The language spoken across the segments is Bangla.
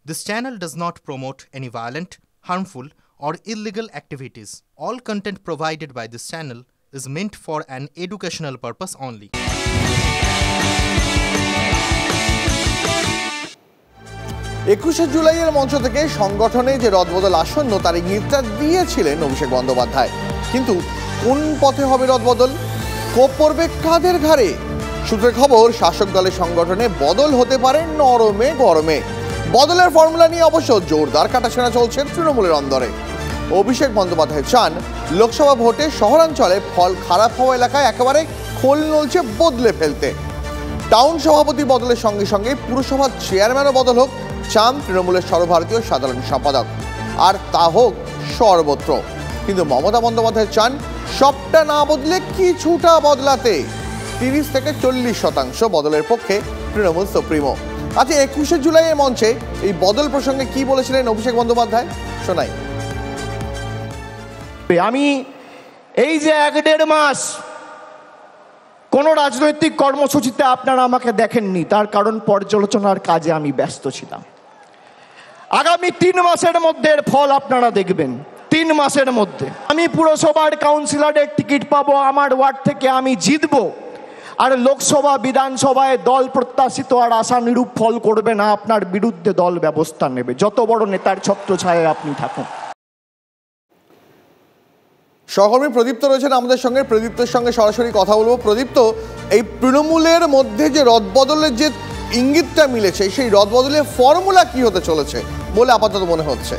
This channel does not promote any violent, harmful, or illegal activities. All content provided by this channel is meant for an educational purpose only. একুশে জুলাইয়ের মঞ্চ থেকে সংগঠনে যে রদবদল আসন্ন তার ইঙ্গিতটা দিয়েছিলেন অভিষেক বন্দ্যোপাধ্যায়, কিন্তু কোন পথে হবে রদবদল, কোপ পড়বে কাদের ঘাড়ে? সূত্রের খবর, শাসক দলের সংগঠনে বদল হতে পারে নরমে গরমে। বদলের ফর্মুলা নিয়ে অবশ্য জোরদার কাটাছেঁড়া চলছে তৃণমূলের অন্দরে। অভিষেক বন্দ্যোপাধ্যায় চান লোকসভা ভোটে শহরাঞ্চলে ফল খারাপ হওয়া এলাকায় একেবারে খোল নলছে বদলে ফেলতে। টাউন সভাপতি বদলের সঙ্গে সঙ্গে পুরসভার চেয়ারম্যানও বদল হোক চান তৃণমূলের সর্বভারতীয় সাধারণ সম্পাদক, আর তা হোক সর্বত্র। কিন্তু মমতা বন্দ্যোপাধ্যায় চান সবটা না বদলে কিছুটা বদলাতে। 30 থেকে 40% বদলের পক্ষে তৃণমূল সুপ্রিমো। আচ্ছা, 21শে জুলাইয়ের মঞ্চে এই বদল প্রসঙ্গে কি বলেছিলেন অভিষেক বন্দ্যোপাধ্যায়, শোনাই। আমি এই যে 1-1.5 মাস কোনো রাজনৈতিক কর্মসূচিতে আপনারা আমাকে দেখেননি, তার কারণ পর্যালোচনার কাজে আমি ব্যস্ত ছিলাম। আগামী 3 মাসের মধ্যে এর ফল আপনারা দেখবেন। 3 মাসের মধ্যে আমি পুরসভার কাউন্সিলরের টিকিট পাবো, আমার ওয়ার্ড থেকে আমি জিতবো, আর লোকসভা বিধানসভায় দল প্রত্যাশিত আর আশানুরূপ ফল করবে না, আপনার বিরুদ্ধে দল ব্যবস্থা নেবে, যত বড় নেতার ছত্রছায়ায় আপনি থাকুন। সহকর্মী প্রদীপ্ত রয়েছেন আমাদের সঙ্গে, প্রদীপ্তের সঙ্গে সরাসরি কথা বলবো। প্রদীপ্ত, এই তৃণমূলের মধ্যে যে রদবদলের যে ইঙ্গিতটা মিলেছে, সেই রদবদলের ফর্মুলা কি হতে চলেছে বলে আপাতত মনে হচ্ছে?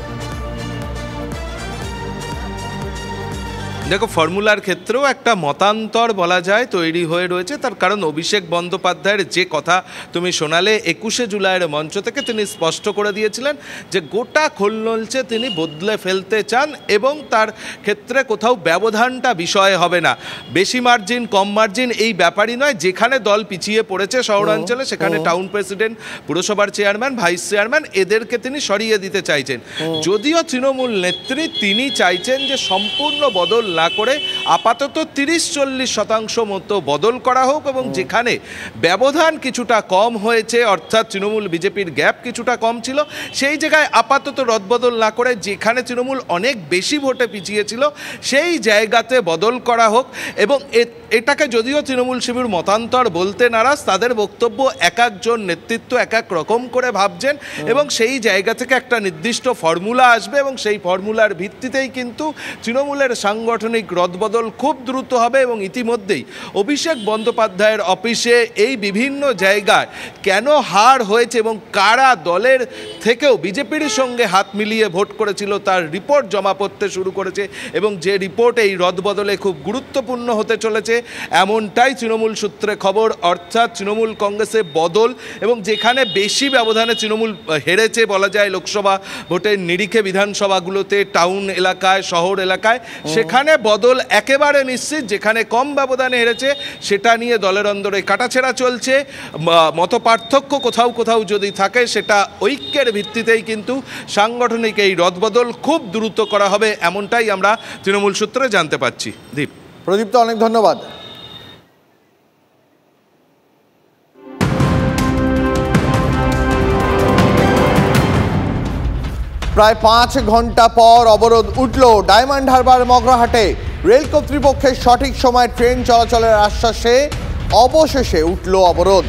দেখো, ফর্মুলার ক্ষেত্রেও একটা মতান্তর বলা যায় তৈরি হয়ে রয়েছে। তার কারণ অভিষেক বন্দ্যোপাধ্যায়ের যে কথা তুমি শোনালে 21শে জুলাইয়ের মঞ্চ থেকে, তিনি স্পষ্ট করে দিয়েছিলেন যে গোটা খোল নলছে তিনি বদলে ফেলতে চান, এবং তার ক্ষেত্রে কোথাও ব্যবধানটা বিষয় হবে না। বেশি মার্জিন কম মার্জিন এই ব্যাপারই নয়, যেখানে দল পিছিয়ে পড়েছে শহরাঞ্চলে সেখানে টাউন প্রেসিডেন্ট, পুরসভার চেয়ারম্যান, ভাইস চেয়ারম্যান এদেরকে তিনি সরিয়ে দিতে চাইছেন। যদিও তৃণমূল নেত্রী তিনি চাইছেন যে সম্পূর্ণ বদল না করে আপাতত 30-40% মতো বদল করা হোক, এবং যেখানে ব্যবধান কিছুটা কম হয়েছে, অর্থাৎ তৃণমূল বিজেপির গ্যাপ কিছুটা কম ছিল, সেই জায়গায় আপাতত রদবদল না করে যেখানে তৃণমূল অনেক বেশি ভোটে পিছিয়েছিল সেই জায়গাতে বদল করা হোক। এবং এটাকে যদিও তৃণমূল শিবির মতান্তর বলতে নারাজ, তাদের বক্তব্য এক একজন নেতৃত্ব এক এক রকম করে ভাবছেন, এবং সেই জায়গা থেকে একটা নির্দিষ্ট ফর্মুলা আসবে, এবং সেই ফর্মুলার ভিত্তিতেই কিন্তু তৃণমূলের সাংগঠনিক রদবদল খুব দ্রুত হবে। এবং ইতিমধ্যেই অভিষেক বন্দ্যোপাধ্যায়ের অফিসে এই বিভিন্ন জায়গায় কেন হার হয়েছে এবং কারা দলের থেকেও বিজেপির সঙ্গে হাত মিলিয়ে ভোট করেছিল তার রিপোর্ট জমা পড়তে শুরু করেছে, এবং যে রিপোর্ট এই রদবদলে খুব গুরুত্বপূর্ণ হতে চলেছে এমনটাই তৃণমূল সূত্রে খবর। অর্থাৎ তৃণমূল কংগ্রেসে বদল, এবং যেখানে বেশি ব্যবধানে তৃণমূল হেরেছে বলা যায় লোকসভা ভোটের নিরিখে বিধানসভাগুলোতে, টাউন এলাকায়, শহর এলাকায়, সেখানে বদল একেবারে নিশ্চিত। যেখানে কম ব্যবধানে হেরেছে সেটা নিয়ে দলের অন্দরে কাটাছেঁড়া চলছে। মতপার্থক্য কোথাও কোথাও যদি থাকে সেটা ঐক্যের ভিত্তিতেই কিন্তু সাংগঠনিক এই রদবদল খুব দ্রুত করা হবে, এমনটাই আমরা তৃণমূল সূত্রে জানতে পারছি। দীপ। প্রদীপ্ত, অনেক ধন্যবাদ। প্রায় 5 ঘন্টা পর অবরোধ উঠল ডায়মন্ড হারবার মগরাহাটে। রেল কর্তৃপক্ষের সঠিক সময় ট্রেন চলাচলের আশ্বাসে অবশেষে উঠল অবরোধ।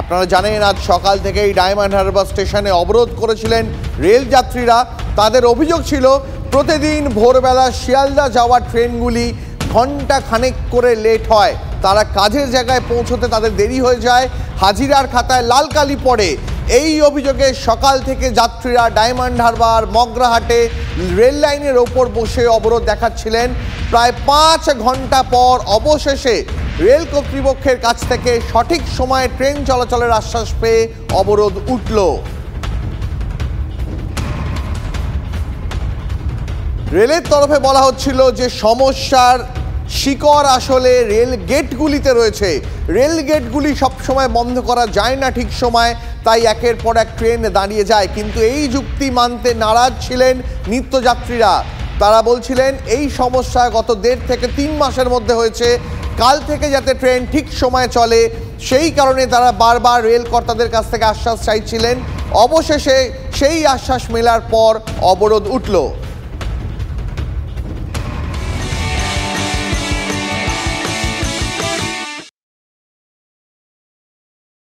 আপনারা জানেন, আজ সকাল থেকেই ডায়মন্ড হারবার স্টেশনে অবরোধ করেছিলেন রেল যাত্রীরা। তাদের অভিযোগ ছিল প্রতিদিন ভোরবেলা শিয়ালদা যাওয়ার ট্রেনগুলি ঘন্টা খানেক করে লেট হয়, তারা কাজের জায়গায় পৌঁছতে তাদের দেরি হয়ে যায়, হাজিরার খাতায় লাল কালি পড়ে। এই অভিযোগে সকাল থেকে যাত্রীরা ডায়মন্ড হারবার মগরাহাটে রেল লাইনের ওপর বসে অবরোধ দেখাচ্ছিলেন। প্রায় 5 ঘন্টা পর অবশেষে রেল কর্তৃপক্ষের কাছ থেকে সঠিক সময়ে ট্রেন চলাচলের আশ্বাস পেয়ে অবরোধ উঠল। রেলের তরফে বলা হচ্ছিল যে সমস্যার শিকড় আসলে রেল গেটগুলিতে রয়েছে। রেল গেটগুলি সবসময় বন্ধ করা যায় না ঠিক সময়, তাই একের পর এক ট্রেন দাঁড়িয়ে যায়। কিন্তু এই যুক্তি মানতে নারাজ ছিলেন নিত্যযাত্রীরা। তারা বলছিলেন এই সমস্যা গত 1.5 থেকে 3 মাসের মধ্যে হয়েছে, কাল থেকে যাতে ট্রেন ঠিক সময়ে চলে সেই কারণে তারা বারবার রেল কর্তাদের কাছ থেকে আশ্বাস চাইছিলেন। অবশেষে সেই আশ্বাস মেলার পর অবরোধ উঠল।